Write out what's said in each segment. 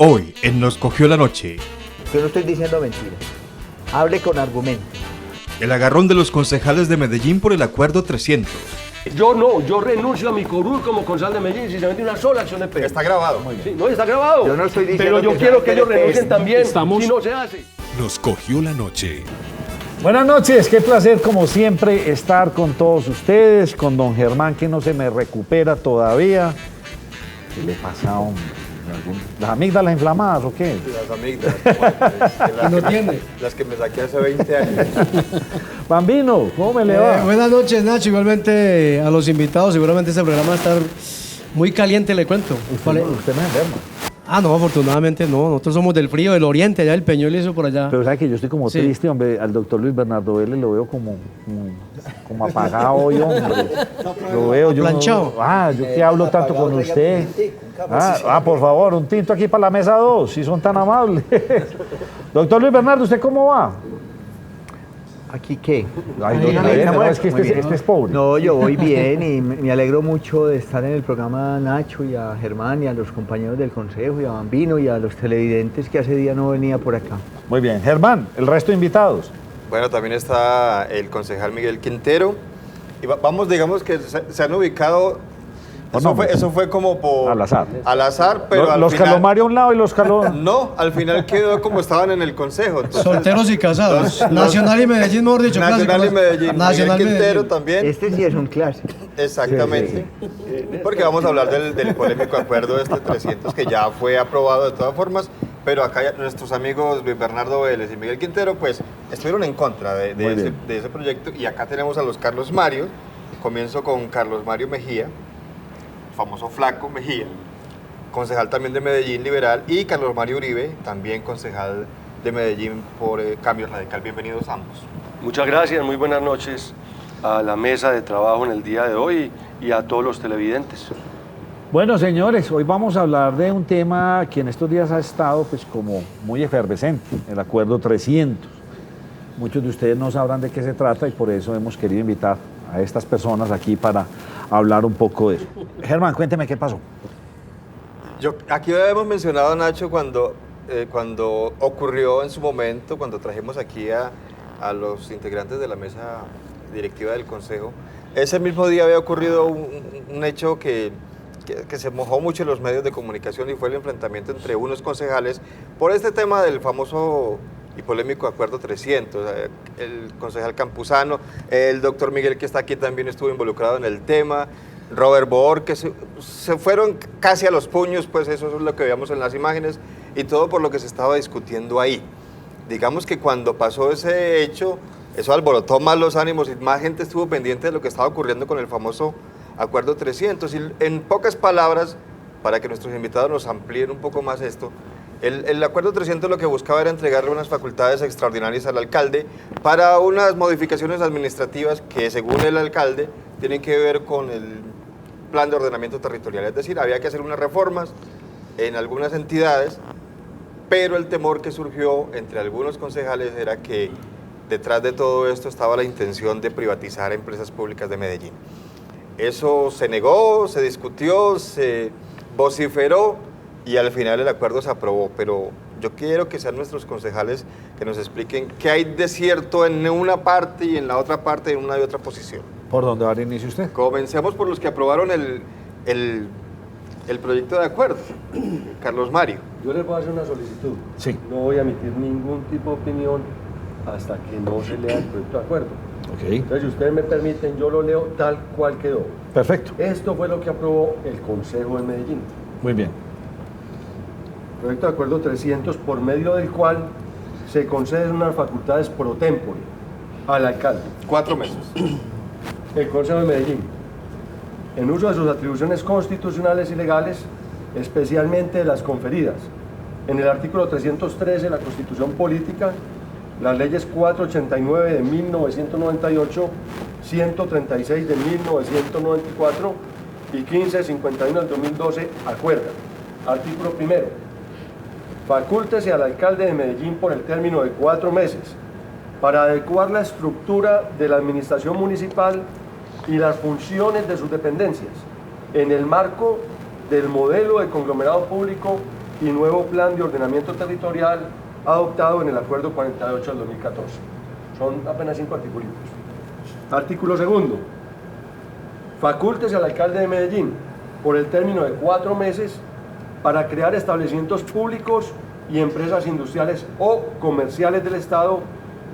Hoy, en Nos Cogió la Noche. Yo no estoy diciendo mentiras. Hable con argumentos. El agarrón de los concejales de Medellín por el Acuerdo 300. Yo renuncio a mi curul como concejal de Medellín si se mete una sola acción de PES. Está grabado. Sí, no, está grabado. Yo no estoy diciendo pero yo que quiero sea que ellos PES. renuncien también Estamos- si no se hace. Nos cogió la noche. Buenas noches, qué placer como siempre estar con todos ustedes, con don Germán que no se me recupera todavía. ¿Qué le pasa, hombre? ¿Las amígdalas inflamadas o qué? Las amígdalas. No tiene. Las que me saqué hace 20 años. Bambino, ¿cómo me le va? Buenas noches, Nacho. Igualmente a los invitados. Seguramente este programa va a estar muy caliente, le cuento. Usted me enferma. No, afortunadamente no. Nosotros somos del frío, del oriente, allá del Peñol y eso por allá. Pero sabe que yo estoy como Sí. triste, hombre. Al doctor Luis Bernardo Vélez lo veo como apagado hoy, hombre. Lo veo yo. Planchado. Yo que hablo tanto con usted. Por favor, un tinto aquí para la mesa 2, si son tan amables. Doctor Luis Bernardo, ¿usted cómo va? ¿Aquí qué? Ay, Muy no, bien, no, es que muy bien. este es pobre. No, yo voy bien y me alegro mucho de estar en el programa Nacho y a Germán y a los compañeros del consejo y a Bambino y a los televidentes que hace día no venía por acá. Muy bien. Germán, el resto de invitados. Bueno, también está el concejal Miguel Quintero. Y vamos, digamos que se han ubicado. Eso fue como por. Al azar. Al azar, pero al Los final. Calomario a un lado y los Calo... No, al final quedó como estaban en el consejo. Entonces, Solteros y casados. Nacional y Medellín, mejor dicho. Nacional y clásicos. Medellín. Nacional Miguel Quintero Medellín. también. Este sí es un clásico. Exactamente. Porque vamos a hablar del polémico acuerdo de este 300 que ya fue aprobado de todas formas, pero acá nuestros amigos Luis Bernardo Vélez y Miguel Quintero pues estuvieron en contra de ese proyecto y acá tenemos a los Carlos Mario. Comienzo con Carlos Mario Mejía, famoso Flaco Mejía, concejal también de Medellín Liberal, y Carlos Mario Uribe, también concejal de Medellín por Cambio Radical. Bienvenidos ambos. Muchas gracias, muy buenas noches a la mesa de trabajo en el día de hoy y a todos los televidentes. Bueno, señores, hoy vamos a hablar de un tema que en estos días ha estado pues como muy efervescente, el Acuerdo 300. Muchos de ustedes no sabrán de qué se trata y por eso hemos querido invitar a estas personas aquí para hablar un poco de eso. Germán, cuénteme qué pasó. Aquí habíamos mencionado, Nacho, cuando ocurrió en su momento, cuando trajimos aquí a los integrantes de la mesa directiva del Consejo, ese mismo día había ocurrido un hecho que se mojó mucho en los medios de comunicación y fue el enfrentamiento entre unos concejales por este tema del famoso y polémico Acuerdo 300. El concejal Campuzano, el doctor Miguel que está aquí también estuvo involucrado en el tema, Robert Boor, que se fueron casi a los puños, pues eso es lo que veíamos en las imágenes y todo por lo que se estaba discutiendo ahí. Digamos que cuando pasó ese hecho, eso alborotó más los ánimos y más gente estuvo pendiente de lo que estaba ocurriendo con el famoso Acuerdo 300. Y en pocas palabras, para que nuestros invitados nos amplíen un poco más esto, el Acuerdo 300 lo que buscaba era entregarle unas facultades extraordinarias al alcalde para unas modificaciones administrativas que, según el alcalde, tienen que ver con el plan de ordenamiento territorial. Es decir, había que hacer unas reformas en algunas entidades, pero el temor que surgió entre algunos concejales era que detrás de todo esto estaba la intención de privatizar empresas públicas de Medellín. Eso se negó, se discutió, se vociferó y al final el acuerdo se aprobó, pero yo quiero que sean nuestros concejales que nos expliquen qué hay de cierto en una parte y en la otra parte, en una y otra posición. ¿Por dónde va a inicio usted? Comencemos por los que aprobaron el proyecto de acuerdo. Carlos Mario. Yo les voy a hacer una solicitud. Sí. No voy a emitir ningún tipo de opinión hasta que no se lea el proyecto de acuerdo. Ok, Entonces, si ustedes me permiten, yo lo leo tal cual quedó. perfecto. Esto fue lo que aprobó el Consejo de Medellín. Muy bien. Proyecto de acuerdo 300, por medio del cual se conceden unas facultades pro tempore al alcalde. 4 meses. El Consejo de Medellín, en uso de sus atribuciones constitucionales y legales, especialmente las conferidas en el artículo 313 de la Constitución Política, las leyes 489 de 1998, 136 de 1994 y 1551 del 2012 acuerdan. Artículo primero. Facúltese al alcalde de Medellín por el término de 4 meses para adecuar la estructura de la administración municipal y las funciones de sus dependencias en el marco del modelo de conglomerado público y nuevo plan de ordenamiento territorial adoptado en el Acuerdo 48 del 2014. Son apenas 5 artículos. Artículo segundo. Facúltese al alcalde de Medellín por el término de 4 meses para crear establecimientos públicos y empresas industriales o comerciales del Estado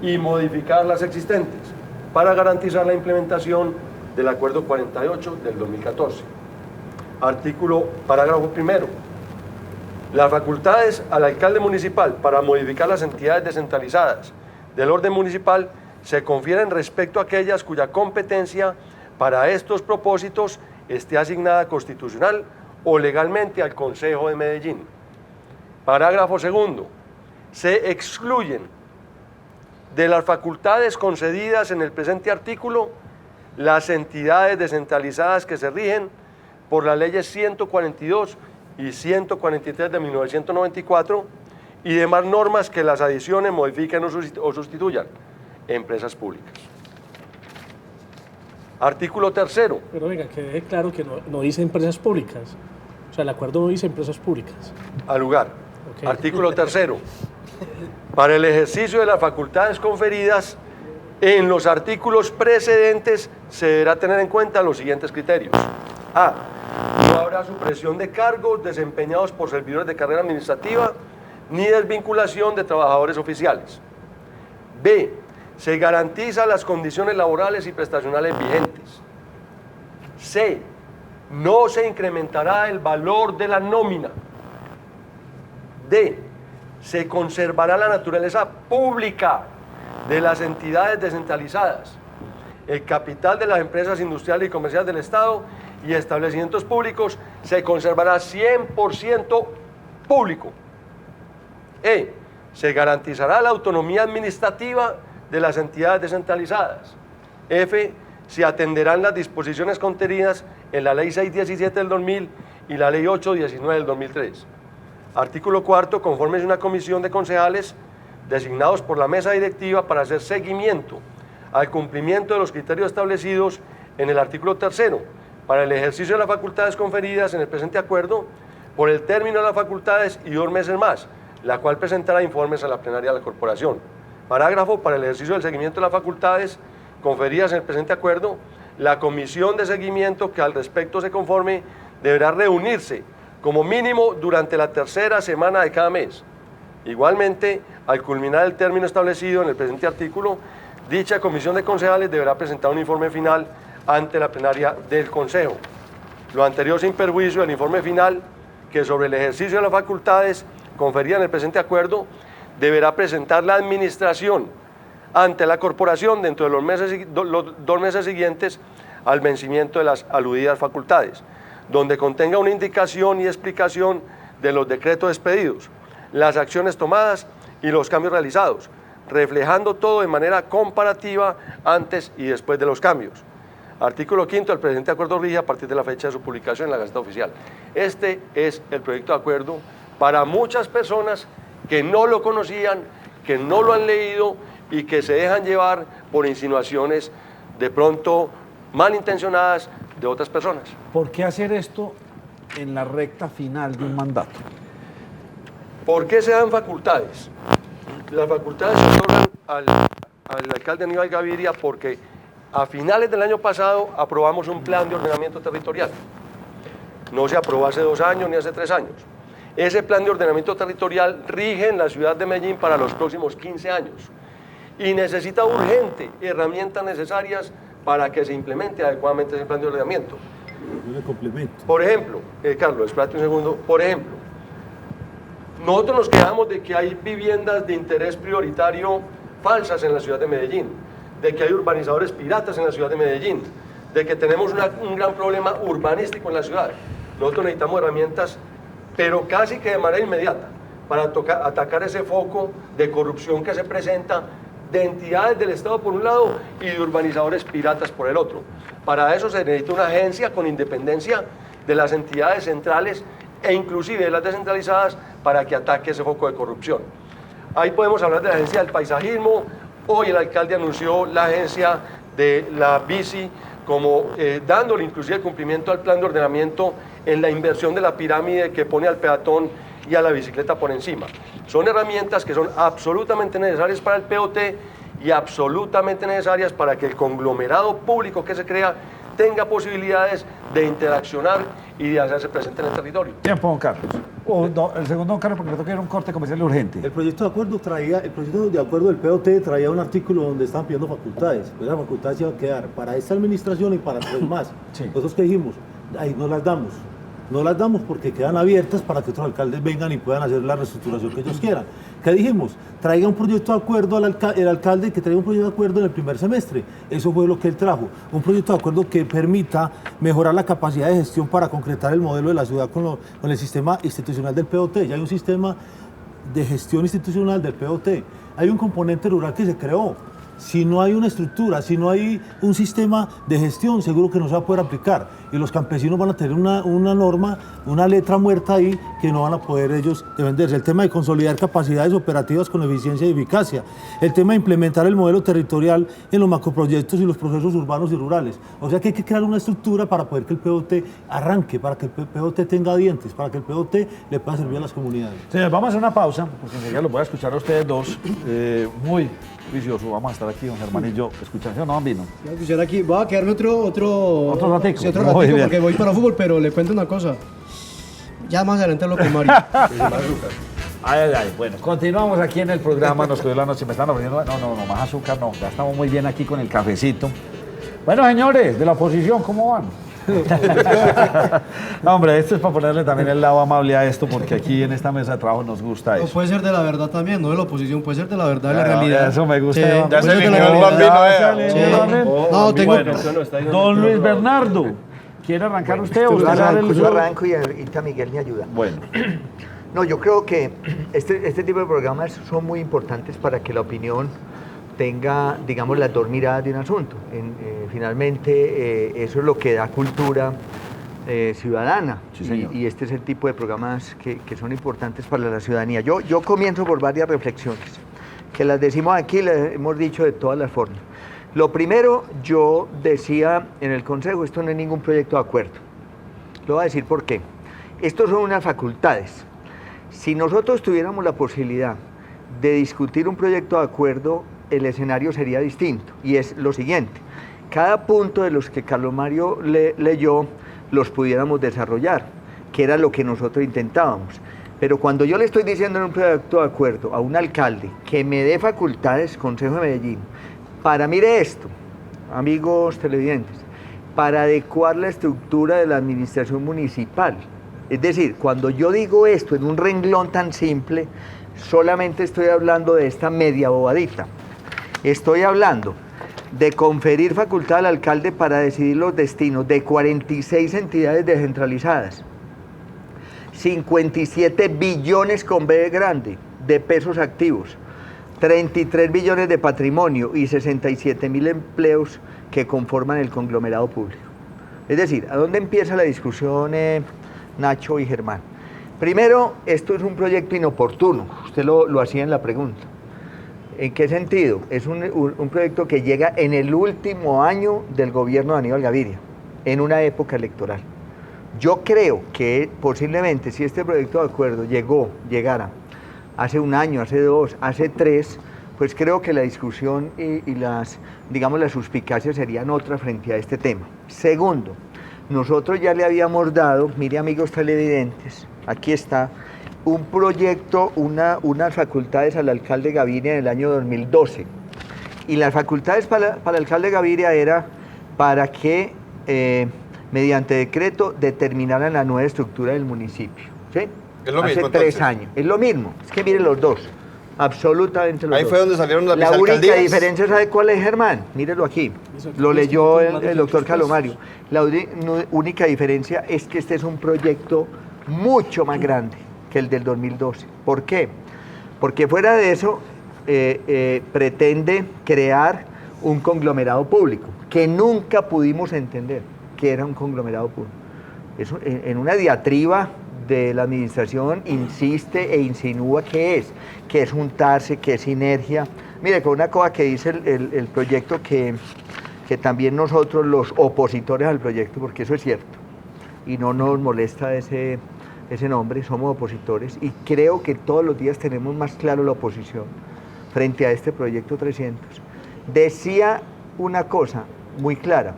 y modificar las existentes para garantizar la implementación del Acuerdo 48 del 2014. Parágrafo primero. Las facultades al alcalde municipal para modificar las entidades descentralizadas del orden municipal se confieren respecto a aquellas cuya competencia para estos propósitos esté asignada constitucional o legalmente al Consejo de Medellín. Parágrafo segundo. Se excluyen de las facultades concedidas en el presente artículo las entidades descentralizadas que se rigen por las leyes 142 y 143 de 1994 y demás normas que las adicionen, modifiquen o sustituyan, empresas públicas. Artículo tercero. Pero venga, que deje claro que no dice empresas públicas. O sea, el acuerdo no dice empresas públicas. Al lugar. Okay. Artículo tercero. Para el ejercicio de las facultades conferidas, en los artículos precedentes se deberá tener en cuenta los siguientes criterios. A. No habrá supresión de cargos desempeñados por servidores de carrera administrativa ni desvinculación de trabajadores oficiales. B. Se garantizan las condiciones laborales y prestacionales vigentes. C. No se incrementará el valor de la nómina. D. Se conservará la naturaleza pública de las entidades descentralizadas, el capital de las empresas industriales y comerciales del Estado y establecimientos públicos se conservará 100% público. E. Se garantizará la autonomía administrativa de las entidades descentralizadas. F. Se atenderán las disposiciones contenidas en la Ley 617 del 2000 y la Ley 819 del 2003. Artículo cuarto. Conforme una comisión de concejales designados por la mesa directiva para hacer seguimiento al cumplimiento de los criterios establecidos en el artículo tercero para el ejercicio de las facultades conferidas en el presente acuerdo por el término de las facultades y 2 meses más, la cual presentará informes a la plenaria de la corporación. Parágrafo. Para el ejercicio del seguimiento de las facultades conferidas en el presente acuerdo, la comisión de seguimiento que al respecto se conforme deberá reunirse como mínimo durante la 3ª semana de cada mes. Igualmente, al culminar el término establecido en el presente artículo, dicha comisión de concejales deberá presentar un informe final ante la plenaria del Consejo. Lo anterior sin perjuicio del informe final que sobre el ejercicio de las facultades conferidas en el presente acuerdo deberá presentar la administración ante la corporación dentro de los 2 meses siguientes al vencimiento de las aludidas facultades, donde contenga una indicación y explicación de los decretos expedidos, las acciones tomadas y los cambios realizados, reflejando todo de manera comparativa antes y después de los cambios. Artículo quinto. El presente acuerdo rige a partir de la fecha de su publicación en la Gaceta Oficial. Este es el proyecto de acuerdo para muchas personas que no lo conocían, que no lo han leído y que se dejan llevar por insinuaciones de pronto malintencionadas de otras personas. ¿Por qué hacer esto en la recta final de un mandato? ¿Por qué se dan facultades? Las facultades se otorgan al alcalde Aníbal Gaviria porque a finales del año pasado aprobamos un plan de ordenamiento territorial. No se aprobó hace 2 años ni hace 3 años. Ese plan de ordenamiento territorial rige en la ciudad de Medellín para los próximos 15 años y necesita urgente herramientas necesarias para que se implemente adecuadamente ese plan de ordenamiento. Por ejemplo, Carlos, espérate un segundo. Por ejemplo, nosotros nos quejamos de que hay viviendas de interés prioritario falsas en la ciudad de Medellín, de que hay urbanizadores piratas en la ciudad de Medellín, de que tenemos un gran problema urbanístico en la ciudad. Nosotros necesitamos herramientas, pero casi que de manera inmediata, para atacar ese foco de corrupción que se presenta de entidades del Estado por un lado y de urbanizadores piratas por el otro. Para eso se necesita una agencia con independencia de las entidades centrales e inclusive de las descentralizadas para que ataque ese foco de corrupción. Ahí podemos hablar de la agencia del paisajismo. Hoy el alcalde anunció la agencia de la bici como dándole inclusive el cumplimiento al plan de ordenamiento en la inversión de la pirámide que pone al peatón y a la bicicleta por encima. Son herramientas que son absolutamente necesarias para el POT y absolutamente necesarias para que el conglomerado público que se crea tenga posibilidades de interaccionar y de hacerse presente en el territorio. Tiempo, don Carlos. El segundo, don Carlos, porque me toca ir a un corte comercial urgente. El proyecto de acuerdo del POT traía un artículo donde estaban pidiendo facultades. Pues las facultades iban a quedar para esta administración y para tres más. Sí. Nosotros que dijimos, ahí no las damos. No las damos porque quedan abiertas para que otros alcaldes vengan y puedan hacer la reestructuración que ellos quieran. ¿Qué dijimos? Traiga un proyecto de acuerdo el alcalde que traiga un proyecto de acuerdo en el primer semestre. Eso fue lo que él trajo. Un proyecto de acuerdo que permita mejorar la capacidad de gestión para concretar el modelo de la ciudad con el sistema institucional del POT. Ya hay un sistema de gestión institucional del POT. Hay un componente rural que se creó. Si no hay una estructura, si no hay un sistema de gestión, seguro que no se va a poder aplicar. Y los campesinos van a tener una norma, una letra muerta ahí que no van a poder ellos defenderse. El tema de consolidar capacidades operativas con eficiencia y eficacia. El tema de implementar el modelo territorial en los macroproyectos y los procesos urbanos y rurales. O sea que hay que crear una estructura para poder que el POT arranque, para que el POT tenga dientes, para que el POT le pueda servir a las comunidades. Señores, vamos a hacer una pausa, porque enseguida los voy a escuchar a ustedes dos. Muy vicioso, vamos a estar aquí, don Germán y yo, escuchando, ¿no, Bambino? Voy a escuchar aquí, voy a quedarme otro ratico. Sí, otro ratico porque voy para fútbol, pero le cuento una cosa. Ya más adelante lo que Mario. Ay, bueno, continuamos aquí en el programa, nos quedó la noche, me están ofreciendo, no, más azúcar no, ya estamos muy bien aquí con el cafecito. Bueno, señores, de la oposición, ¿cómo van? No, hombre, esto es para ponerle también el lado amable a esto, porque aquí en esta mesa de trabajo nos gusta eso. O puede ser de la verdad también, no de la oposición, puede ser de la verdad, de la realidad. Eso me gusta. Sí, Ya se puede ser de la alineó el realidad. Bambino, No, tengo... Bueno, don Luis Bernardo, ¿quiere arrancar usted o usted dar el Yo arranco y ahorita Miguel me ayuda. Bueno. No, yo creo que este tipo de programas son muy importantes para que la opinión tenga, digamos, las dos miradas de un asunto. Finalmente, eso es lo que da cultura ciudadana. Sí, señor. Y este es el tipo de programas que son importantes para la ciudadanía. Yo comienzo por varias reflexiones, que las decimos aquí, las hemos dicho de todas las formas. Lo primero, yo decía en el Consejo, esto no es ningún proyecto de acuerdo. Lo voy a decir por qué. Estos son unas facultades. Si nosotros tuviéramos la posibilidad de discutir un proyecto de acuerdo, el escenario sería distinto. Y es lo siguiente, cada punto de los que Carlos Mario leyó, los pudiéramos desarrollar, que era lo que nosotros intentábamos. Pero cuando yo le estoy diciendo en un proyecto de acuerdo a un alcalde que me dé facultades, Consejo de Medellín, para, mire esto, amigos televidentes, para adecuar la estructura de la administración municipal. Es decir, cuando yo digo esto en un renglón tan simple, solamente estoy hablando de esta media bobadita. Estoy hablando de conferir facultad al alcalde para decidir los destinos de 46 entidades descentralizadas, 57 billones con B grande de pesos activos, 33 billones de patrimonio y 67.000 empleos que conforman el conglomerado público. Es decir, ¿a dónde empieza la discusión, Nacho y Germán? Primero, esto es un proyecto inoportuno, usted lo hacía en la pregunta. ¿En qué sentido? Es un proyecto que llega en el último año del gobierno de Aníbal Gaviria, en una época electoral. Yo creo que posiblemente si este proyecto de acuerdo llegara hace un año, hace dos, hace tres, pues creo que la discusión y las suspicacias serían otras frente a este tema. Segundo, nosotros ya le habíamos dado, mire amigos televidentes, aquí está, un proyecto, unas facultades al alcalde Gaviria en el año 2012. Y las facultades para el alcalde Gaviria era para que, mediante decreto, determinaran la nueva estructura del municipio. ¿Sí? Es lo mismo, hace 3 entonces. años. Es lo mismo. Es que miren los dos. Absolutamente los Ahí dos. fue donde salieron las La única vicealcaldías. diferencia, ¿sabe cuál es, Germán? Mírelo aquí. Lo leyó el doctor Calomario. La única diferencia es que este es un proyecto mucho más grande que el del 2012. ¿Por qué? Porque fuera de eso pretende crear un conglomerado público, que nunca pudimos entender que era un conglomerado público. Eso, en una diatriba de la administración insiste e insinúa que es juntarse, que es sinergia. Mire, con una cosa que dice el proyecto que también nosotros los opositores al proyecto, porque eso es cierto, y no nos molesta ese ese nombre, somos opositores y creo que todos los días tenemos más claro la oposición frente a este proyecto 300. Decía una cosa muy clara,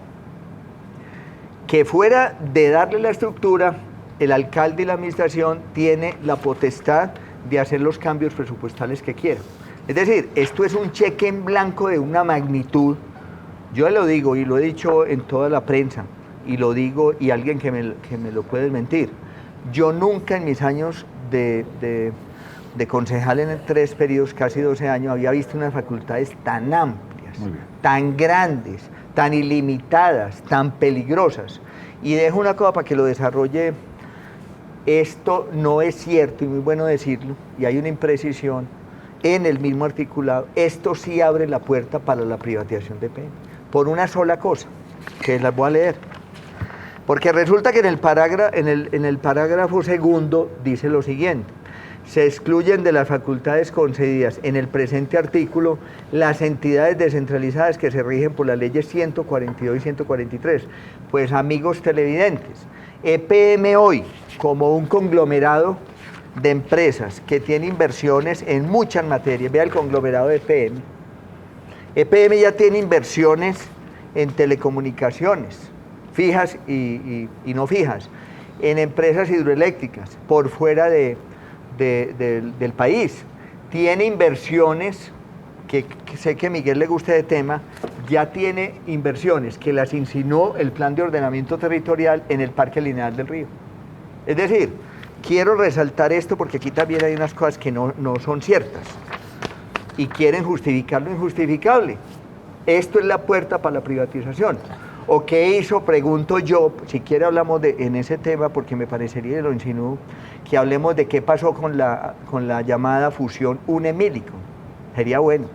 que fuera de darle la estructura, el alcalde y la administración tiene la potestad de hacer los cambios presupuestales que quiera. Es decir, esto es un cheque en blanco de una magnitud, yo lo digo y lo he dicho en toda la prensa, y lo digo y alguien que me lo puede desmentir. Yo nunca en mis años de concejal en 3 periodos, casi 12 años, había visto unas facultades tan amplias, tan grandes, tan ilimitadas, tan peligrosas. Y dejo una cosa para que lo desarrolle. Esto no es cierto, y muy bueno decirlo, y hay una imprecisión en el mismo articulado. Esto sí abre la puerta para la privatización de EPM, por una sola cosa, que las voy a leer. Porque resulta que en el parágrafo segundo dice lo siguiente: se excluyen de las facultades concedidas en el presente artículo las entidades descentralizadas que se rigen por las leyes 142 y 143. Pues amigos televidentes, EPM hoy, como un conglomerado de empresas que tiene inversiones en muchas materias, vea el conglomerado de EPM. EPM ya tiene inversiones en telecomunicaciones, fijas y no fijas, en empresas hidroeléctricas por fuera del país. Tiene inversiones, que sé que a Miguel le gusta de tema, ya tiene inversiones que las insinuó el Plan de Ordenamiento Territorial en el Parque Lineal del Río. Es decir, quiero resaltar esto porque aquí también hay unas cosas que no son ciertas y quieren justificar lo injustificable. Esto es la puerta para la privatización. ¿O qué hizo? Pregunto yo, si quiere hablamos en ese tema, porque me parecería, y lo insinúo, que hablemos de qué pasó con la llamada fusión UNE-Millicom. Sería bueno,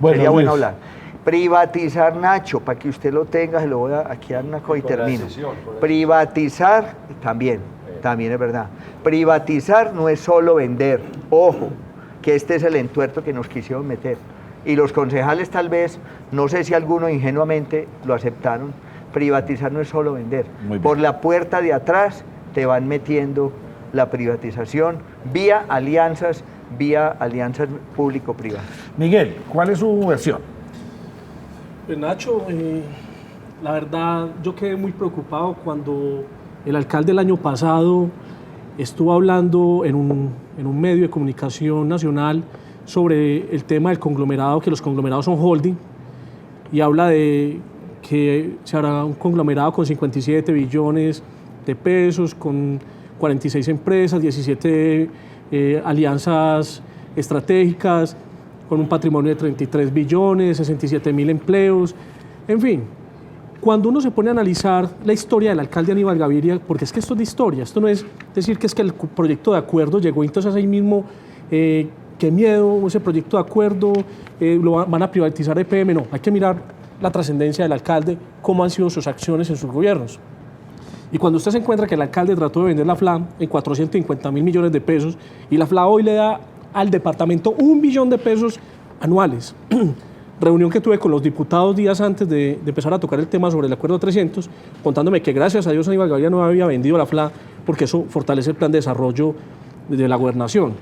sería bueno hablar. Privatizar, Nacho, para que usted lo tenga, se lo voy a aquí dar una cosa y termino. Privatizar, también es verdad. Privatizar no es solo vender, ojo, que este es el entuerto que nos quisieron meter. Y los concejales tal vez, no sé si algunos ingenuamente lo aceptaron, privatizar no es solo vender. Por la puerta de atrás te van metiendo la privatización vía alianzas público-privadas. Miguel, ¿cuál es su versión? Pues Nacho, la verdad yo quedé muy preocupado cuando el alcalde el año pasado estuvo hablando en un medio de comunicación nacional sobre el tema del conglomerado, que los conglomerados son holding, y habla de que se hará un conglomerado con 57 billones de pesos, con 46 empresas, 17 alianzas estratégicas, con un patrimonio de 33 billones, 67.000 empleos, en fin. Cuando uno se pone a analizar la historia del alcalde Aníbal Gaviria, porque es que esto es de historia, esto no es decir que es que el proyecto de acuerdo llegó entonces ahí mismo, qué miedo, ese proyecto de acuerdo, lo van a privatizar EPM, no, hay que mirar la trascendencia del alcalde, cómo han sido sus acciones en sus gobiernos. Y cuando usted se encuentra que el alcalde trató de vender la FLA en 450.000 millones de pesos y la FLA hoy le da al departamento 1 billón de pesos anuales, reunión que tuve con los diputados días antes de empezar a tocar el tema sobre el acuerdo 300, contándome que gracias a Dios Aníbal Gaviria no había vendido la FLA porque eso fortalece el plan de desarrollo de la gobernación.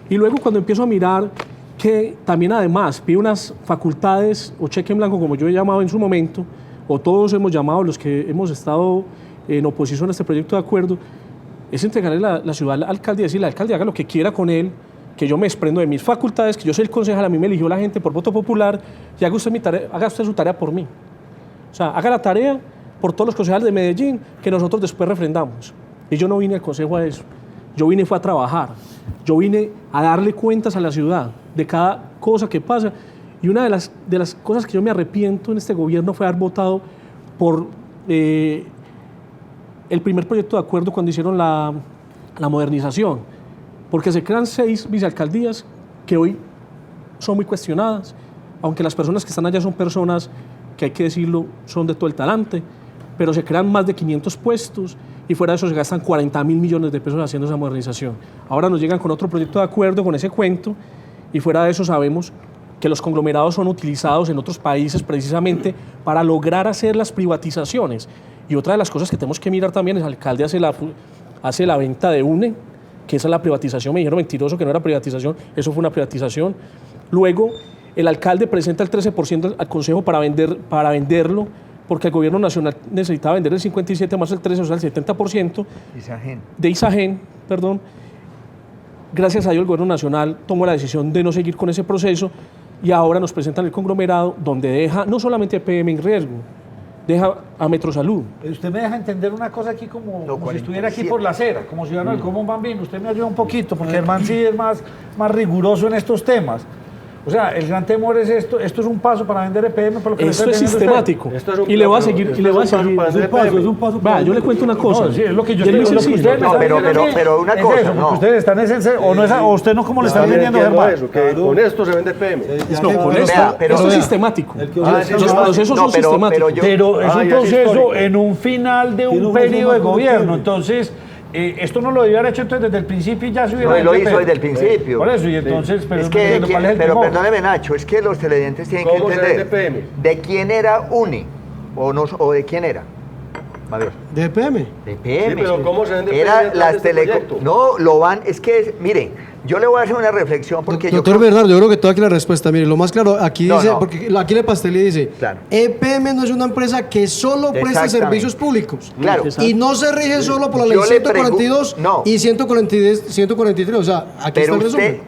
Y luego cuando empiezo a mirar que también además pide unas facultades o cheque en blanco, como yo he llamado en su momento, o todos hemos llamado los que hemos estado en oposición a este proyecto de acuerdo, es entregarle la ciudad al alcalde y decirle al alcalde haga lo que quiera con él, que yo me desprendo de mis facultades, que yo soy el concejal, a mí me eligió la gente por voto popular, y haga usted su tarea por mí. O sea, haga la tarea por todos los concejales de Medellín que nosotros después refrendamos. Y yo no vine al consejo a eso, yo vine fue a trabajar, yo vine a darle cuentas a la ciudad de cada cosa que pasa. Y una de las cosas que yo me arrepiento en este gobierno fue haber votado por el primer proyecto de acuerdo cuando hicieron la modernización, porque se crean 6 vicealcaldías que hoy son muy cuestionadas, aunque las personas que están allá son personas que hay que decirlo, son de todo el talante, pero se crean más de 500 puestos y fuera de eso se gastan 40.000 millones de pesos haciendo esa modernización. Ahora nos llegan con otro proyecto de acuerdo, con ese cuento, y fuera de eso sabemos que los conglomerados son utilizados en otros países precisamente para lograr hacer las privatizaciones. Y otra de las cosas que tenemos que mirar también es el alcalde hace hace la venta de UNE, que esa es la privatización, me dijeron mentiroso que no era privatización, eso fue una privatización. Luego, el alcalde presenta el 13% al Consejo para venderlo, porque el gobierno nacional necesitaba vender el 57 más el 13, o sea, el 70% de Isagen, perdón. Gracias a Dios el gobierno nacional tomó la decisión de no seguir con ese proceso y ahora nos presentan el conglomerado donde deja no solamente a EPM en riesgo, deja a Metrosalud. Usted me deja entender una cosa aquí como si estuviera aquí 47. por la acera, como ciudadano del común bambino. Usted me ayuda un poquito, porque el man sí es más riguroso en estos temas. O sea, el gran temor es esto es un paso para vender EPM por lo que Esto le es está entendiendo sistemático. Esto es un Y le voy a paso, seguir. esto Y le voy a es un seguir. paso para Es un paso. Va, yo le cuento una cosa. No, sí, es lo que yo Y es muy lo que sencillo. ustedes me No, están pero- diciendo a mí pero una es cosa, eso, no. porque ustedes están en ese, o no es, o usted no como le están También vendiendo, entiendo Germán. eso, que con esto se vende PM. No, con esto, Vea, pero esto es vea. sistemático. sí, Los sí, procesos son sistemáticos. Pero es un Ah, ya es proceso histórico. en un final de Tiene un un periodo de resumen gobierno. correcto. Entonces, esto no lo debió haber hecho entonces desde el principio y ya se hubiera No, él lo hecho, hizo pero- desde el principio. Por eso, y entonces, pero Es no que, entiendo cuál es el pero temor. perdóneme Nacho, es que los televidentes tienen que ¿Cómo se entender vende PM? de quién era UNI o, no, o de quién era. A ver, De EPM. de PM. Sí, pero ¿cómo se vende Era PM las de este proyecto? No, lo van, es que, mire, yo le voy a hacer una reflexión porque yo Doctor creo- Bernardo, yo creo que toda aquí la respuesta. Mire, lo más claro, aquí No, dice, no. porque aquí en el pastel dice, Claro. EPM no es una empresa que solo presta Exactamente. servicios públicos. Claro. Y no se rige solo por la Yo ley le 142 no. y 143. O sea, aquí Pero está el usted, resumen.